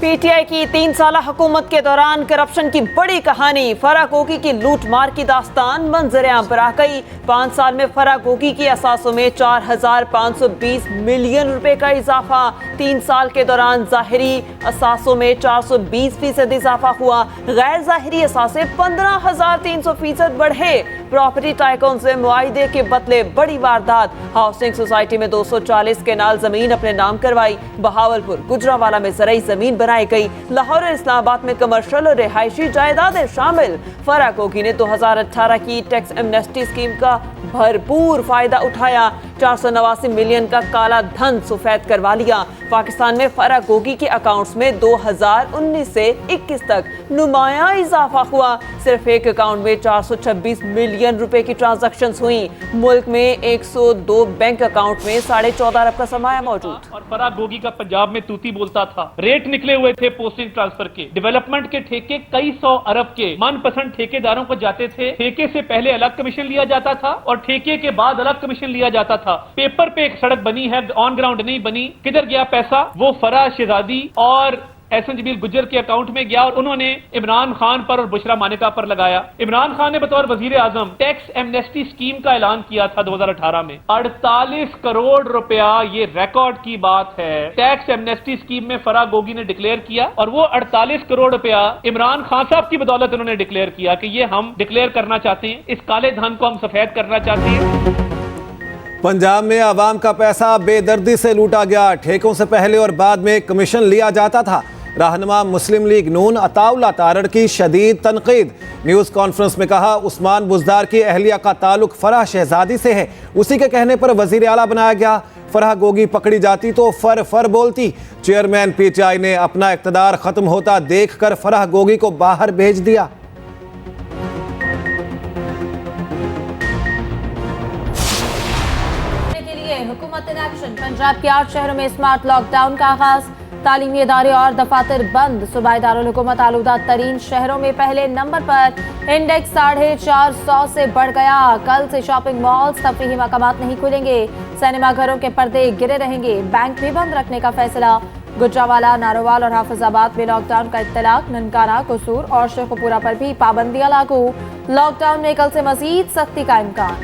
PTI की 3 साला हुकूमत के दौरान करप्शन की बड़ी कहानी, फराह गोगी की लूटमार की दास्तान मंजर-ए-आम पर आ गई। 5 साल में फराह गोगी की असासों में 4,520 मिलियन रुपए का इजाफा। 3 साल के दौरान जाहिरी असासों में 420% इजाफा हुआ, गैर जाहिरी असासे 15,300% बढ़े। प्रॉपर्टी टाइकून से मुआहिदे के बदले बड़ी वारदात, हाउसिंग सोसाइटी में 240 केनाल जमीन अपने नाम करवाई। बहावलपुर गुजरावाला में ज़रई जमीन बनाई गई। लाहौर और इस्लामाबाद में कमर्शियल और रिहायशी जायदादें शामिल। फराह गोगी ने 2018 की टैक्स एमनेस्टी स्कीम का भरपूर फायदा उठाया। 489 मिलियन का काला धन सफेद करवा लिया। पाकिस्तान में फराह गोगी के अकाउंट्स में 2019 से 21 तक नुमाया इजाफा हुआ। सिर्फ एक अकाउंट में 426 मिलियन रुपए की ट्रांजैक्शंस हुई। मुल्क में 102 बैंक अकाउंट में 14.5 अरब का सरमाया मौजूद। और फराह गोगी का पंजाब में तूती बोलता था। रेट निकले हुए थे पोस्टिंग ट्रांसफर के, डेवलपमेंट के ठेके कई 100 अरब के मनपसंद ठेकेदारों को जाते थे। ठेके से पहले अलग कमीशन लिया जाता था और ठेके के बाद अलग कमीशन लिया जाता था। पेपर पे एक सड़क बनी है, ऑन ग्राउंड नहीं बनी। किधर गया पैसा? वो फराह शहजादी और एहसन जमील गुज्जर के अकाउंट में गया और उन्होंने इमरान खान पर और बुशरा मानिका पर लगाया। इमरान खान ने बतौर वजीर आजम टैक्स एमनेस्टी स्कीम का ऐलान किया था 2018 में। 48 करोड़ रुपया, ये रिकॉर्ड की बात है, टैक्स एमनेस्टी स्कीम में फराह गोगी ने डिक्लेयर किया। और वो 48 करोड़ रुपया इमरान खान साहब की बदौलत उन्होंने डिक्लेयर किया कि ये हम डिक्लेयर करना चाहते हैं, इस काले धन को हम सफेद करना चाहते हैं। पंजाब में आवाम का पैसा बेदर्दी से लूटा गया। ठेकों से पहले और बाद में कमीशन लिया जाता था। रहनुमा मुस्लिम लीग नून अताउल्ला तारड़ की शदीद तनकीद। न्यूज़ कॉन्फ्रेंस में कहा उस्मान बुज़दार की अहलिया का ताल्लुक फराह शहजादी से है, उसी के कहने पर वजीर आला बनाया गया। फराह गोगी पकड़ी जाती तो फर बोलती। चेयरमैन पीटीआई ने अपना इक़्तिदार खत्म होता देखकर फराह गोगी को बाहर भेज दिया। हुकूमत इन एक्शन, पंजाब के 8 शहरों में स्मार्ट लॉकडाउन का आगाज। तालीमी इदारे और दफातर बंद। सूबाई दारुल हुकूमत आलूदा तरीन शहरों में पहले नंबर पर। इंडेक्स 450 से बढ़ गया। कल से शॉपिंग मॉल्स, तफरीही मकामात नहीं खुलेंगे। सिनेमा घरों के पर्दे गिरे रहेंगे। बैंक भी बंद रखने का फैसला। गुजरावाला, नारोवाल और हाफिजाबाद में लॉकडाउन का इत्तलाक। ननकाना, कसूर और शेखुपुरा पर भी पाबंदियां लागू। लॉकडाउन में कल से मजीद सख्ती का इम्कान।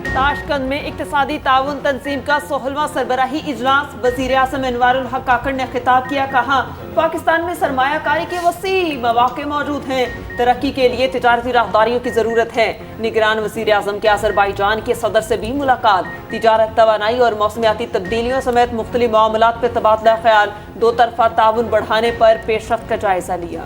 ताशकंद में इक्तिसादी ताउन तंजीम का 16वां सरबराही इजलास। वज़ीर आज़म अनवारुल हक काकड़ ने खिताब किया, कहा पाकिस्तान में सरमायाकारी के वसी मौके मौजूद हैं। तरक्की के लिए तिजारती राहदारियों की जरूरत है। निगरान वज़ीर आज़म के अज़रबाईजान के सदर से भी मुलाकात। तिजारत, तवानाई और मौसमियाती तब्दीलियों समेत मुख्तलिफ मामलात पर तबादला ख्याल। 2 तरफ़ा ताउन बढ़ाने पर पेशरफ्त का जायजा लिया।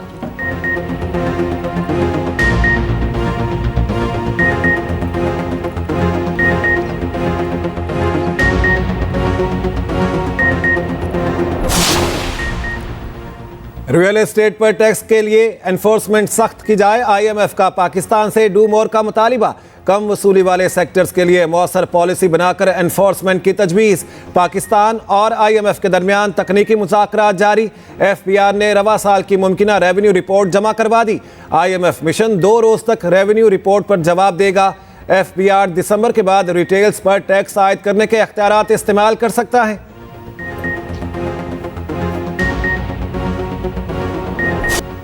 रियल एस्टेट पर टैक्स के लिए एनफोर्समेंट सख्त की जाए। IMF का पाकिस्तान से डू मोर का मुतालिबा। कम वसूली वाले सेक्टर्स के लिए मौसर पॉलिसी बनाकर एनफोर्समेंट की तजवीज़। पाकिस्तान और IMF के दरमियान तकनीकी मुज़ाकरात जारी। FBR ने रवा साल की मुमकिना रेवेन्यू रिपोर्ट जमा करवा दी। IMF मिशन 2 रोज़ तक रेवेन्यू रिपोर्ट पर जवाब देगा। FBR दिसंबर के बाद रिटेल्स पर टैक्स आयद करने के इख्तियारात इस्तेमाल कर सकता है।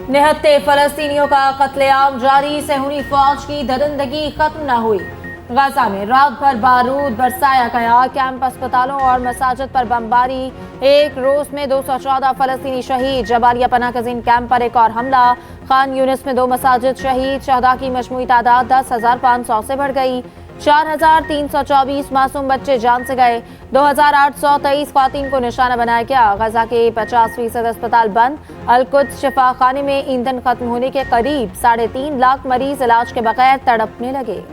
निहत्ते फ़लस्तीनियों का कत्लेआम जारी। सहूनी फौज की दरिंदगी खत्म न हुई। गाजा में रात भर बारूद बरसाया गया। कैंप, अस्पतालों और मसाजिद पर बमबारी। एक रोज में 214 फ़लस्तीनी शहीद। जबालिया पनाहगज़ीन कैंप पर एक और हमला। खान यूनिस में 2 मसाजिद शहीद। शहदा की मजमूई तादाद 10,500 से बढ़ गई। 4,324 मासूम बच्चे जान से गए। 2,823 ख्वातीन को निशाना बनाया गया। गजा के 50% अस्पताल बंद। अल-कुद्स शिफा खाने में ईंधन खत्म होने के करीब 3.5 लाख मरीज इलाज के बगैर तड़पने लगे।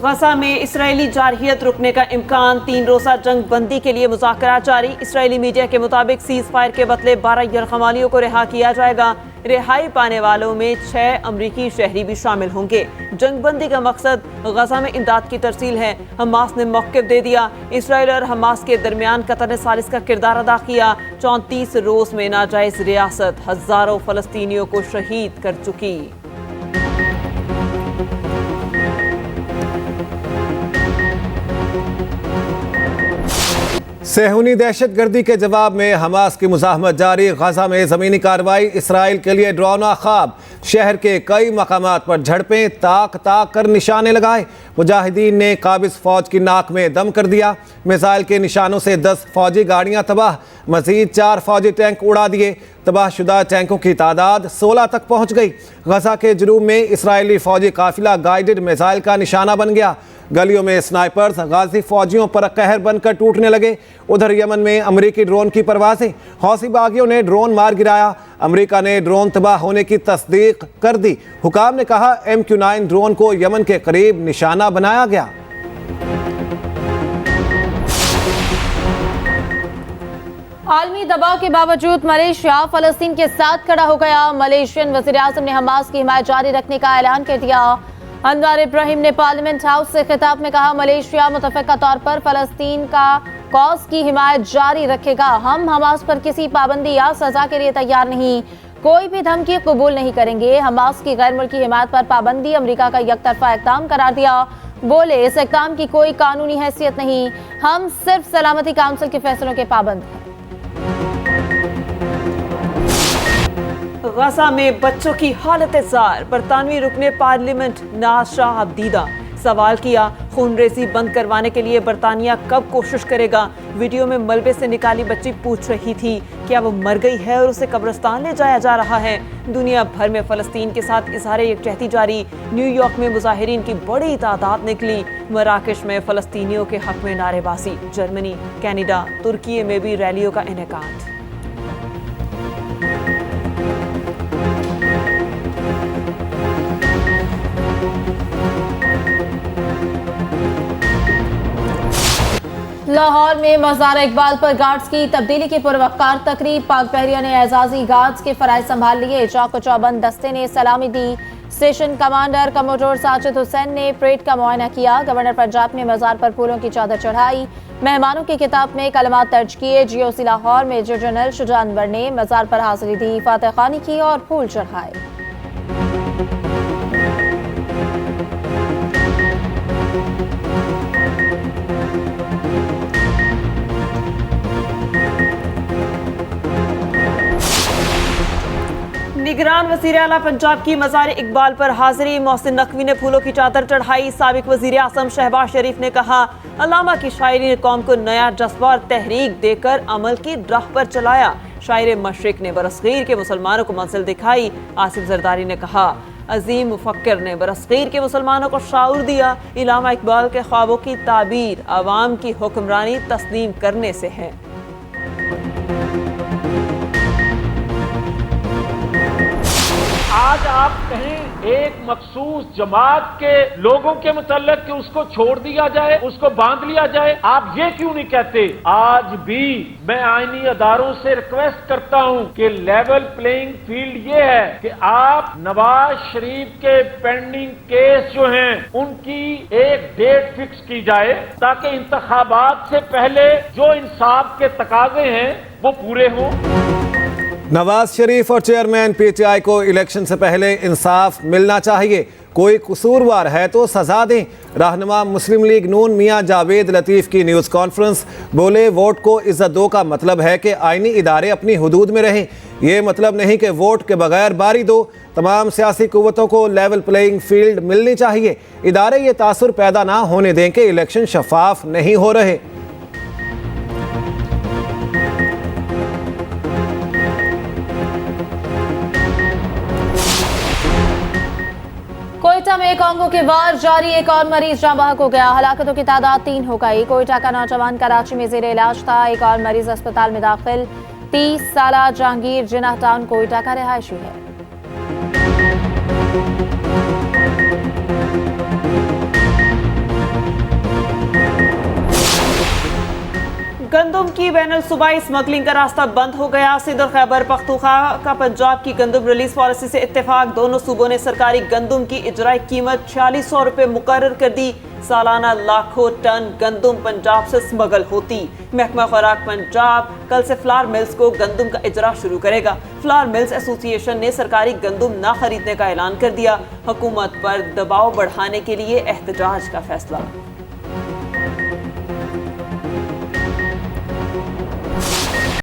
गजा में इसराइली जारहियत रुकने का इम्कान। 3 रोज़ा जंग बंदी के लिए मुज़ाकरात जारी। इसराइली मीडिया के मुताबिक सीज़ फायर के बदले 12 यरगमालियों को रिहा किया जाएगा। रिहाई पाने वालों में 6 अमरीकी शहरी भी शामिल होंगे। जंगबंदी का मकसद गजा में इमदाद की तरसील है। हमास ने मौक़िफ़ दे दिया। इसराइल और हमास के दरमियान कतर ने सालिस का किरदार अदा किया। 34 रोज में नाजायज रियासत हजारों फलस्तीनियों को शहीद कर चुकी। सेहूनी दहशतगर्दी के जवाब में हमास की मुज़ाहमत जारी। गजा में ज़मीनी कार्रवाई इसराइल के लिए डरावना ख्वाब। शहर के कई मकामात पर झड़पें, ताक ताक कर निशाने लगाए। मुजाहिदीन ने काबिज फौज की नाक में दम कर दिया। मिसाइल के निशानों से 10 फौजी गाड़ियां तबाह, मजीद 4 फौजी टैंक उड़ा दिए। तबाहशुदा टैंकों की तादाद 16 तक पहुंच गई। गजा के जुनूब में इसराइली फौजी काफिला गाइडेड मिसाइल का निशाना बन गया। गलियों में स्नाइपर्स गाजी फौजियों पर कहर बनकर टूटने लगे। उधर यमन में अमरीकी ड्रोन की परवाजें, हौसी बागियों ने ड्रोन मार गिराया। अमरीका ने ड्रोन तबाह होने की तस्दीक कर दी। हुकाम ने कहा MQ-9 ड्रोन को यमन के करीब निशाना बनाया गया। आलमी दबाव के बावजूद मलेशिया फलस्तीन के साथ खड़ा हो गया। मलेशियन वज़ीर-ए-आज़म ने हमास की हिमायत जारी रखने का ऐलान कर दिया। अनवर इब्राहिम ने पार्लियामेंट हाउस से खिताब में कहा, मलेशिया मुतफ़क़ा तौर पर फलस्तीन का कॉज की हिमायत जारी रखेगा। हम हमास पर किसी पाबंदी या सजा के लिए तैयार नहीं, कोई भी धमकी कबूल नहीं करेंगे। हमास की गैर मुल्की हिमायत पर पाबंदी अमरीका का यकतरफा इक़दाम करार दिया। बोले, इस इक़दाम की कोई कानूनी हैसियत नहीं, हम सिर्फ सलामती काउंसिल के फैसलों के पाबंद हैं। गजा में बच्चों की हालत जार। बरतानवी रुकने पार्लियामेंट नाज शाह अब्दीदा सवाल किया, खूनरेजी बंद करवाने के लिए बरतानिया कब कोशिश करेगा। वीडियो में मलबे से निकाली बच्ची पूछ रही थी क्या वो मर गई है और उसे कब्रिस्तान ले जाया जा रहा है। दुनिया भर में फलस्तीन के साथ इजहार यकजहती जारी। न्यूयॉर्क में मुजाहिरीन की बड़ी तादाद निकली। मराकश में फलस्तीनियों के हक में नारेबाजी। जर्मनी, कनाडा, तुर्की में भी रैलियों का इनेकाद। लाहौर में मज़ार इकबाल पर गार्ड्स की तब्दीली की पुरवकार तकरीब। पाक बहरिया ने एजाजी गार्ड्स के फराइज संभाल लिए। चाको चौबंद दस्ते ने सलामी दी। Station commander commodore Sajid Hussain ने परेड का मुआयना किया। गवर्नर पंजाब ने मज़ार पर फूलों की चादर चढ़ाई। मेहमानों की किताब में कलमात दर्ज किए। GOC Lahore major general Shuja Anwar ने मज़ार पर हाजिरी दी, फातह खानी की और फूल चढ़ाए। निगरान वज़ीर आला पंजाब की मज़ार इकबाल पर हाजिरी। मोहसिन नकवी ने फूलों की चादर चढ़ाई। साबिक वज़ीर आज़म शहबाज शरीफ ने कहा, अल्लामा की शायरी ने कौम को नया जज्बा और तहरीक देकर अमल की राह पर चलाया। शायर मशरिक ने बरसगीर के मुसलमानों को मंजिल दिखाई। आसिफ जरदारी ने कहा, अजीम मुफक्किर ने बरसगीर के मुसलमानों को शाऊर दिया। अल्लामा इकबाल के ख्वाबों की ताबीर आवाम की हुक्मरानी तस्लीम करने से है। आज आप कहें एक मखसूस जमात के लोगों के मुतल्लिक कि उसको छोड़ दिया जाए, उसको बांध लिया जाए, आप ये क्यों नहीं कहते? आज भी मैं आईनी अदारों से रिक्वेस्ट करता हूं कि लेवल प्लेइंग फील्ड ये है कि आप नवाज शरीफ के पेंडिंग केस जो हैं उनकी एक डेट फिक्स की जाए ताकि इंतखाबात से पहले जो इंसाफ के तकाजे हैं वो पूरे हों। नवाज शरीफ और चेयरमैन PTI को इलेक्शन से पहले इंसाफ मिलना चाहिए। कोई कसूरवार है तो सजा दें। रहनुमा मुस्लिम लीग नून मियां जावेद लतीफ की न्यूज़ कॉन्फ्रेंस। बोले, वोट को इज्जत दो का मतलब है कि आईनी इदारे अपनी हुदूद में रहें। ये मतलब नहीं कि वोट के बगैर बारी दो। तमाम सियासी कुव्वतों को लेवल प्लेइंग फील्ड मिलनी चाहिए। इदारे ये तासुर पैदा ना होने दें कि इलेक्शन शफाफ नहीं हो रहे। कोयटा में कांगो के वार जारी। एक और मरीज जाँ बहक हो गया। हलाकतों की तादाद 3 हो गई। कोयटा का नौजवान कराची में जेर इलाज था। एक और मरीज अस्पताल में दाखिल। 30 साला जहांगीर जिन्ना टाउन कोयटा का रिहायशी है। गंदो गंदम की बैनुल सूबाई स्मगलिंग का रास्ता बंद हो गया। सिंध और खैबर पख्तूनख्वा का पंजाब की गंदम रिलीज पॉलिसी से इत्तेफाक। दोनों सूबों ने सरकारी गंदम की इजराई कीमत 4600 रुपए मुकर्रर कर दी। सालाना लाखों टन गंदम पंजाब से स्मगल होती। महकमा खुराक पंजाब कल से फ्लावर मिल्स को गंदम का इजरा शुरू करेगा। फ्लावर मिल्स एसोसिएशन ने सरकारी गंदम ना खरीदने का ऐलान कर दिया। हुकूमत पर दबाव बढ़ाने के लिए एहतजाज का फैसला।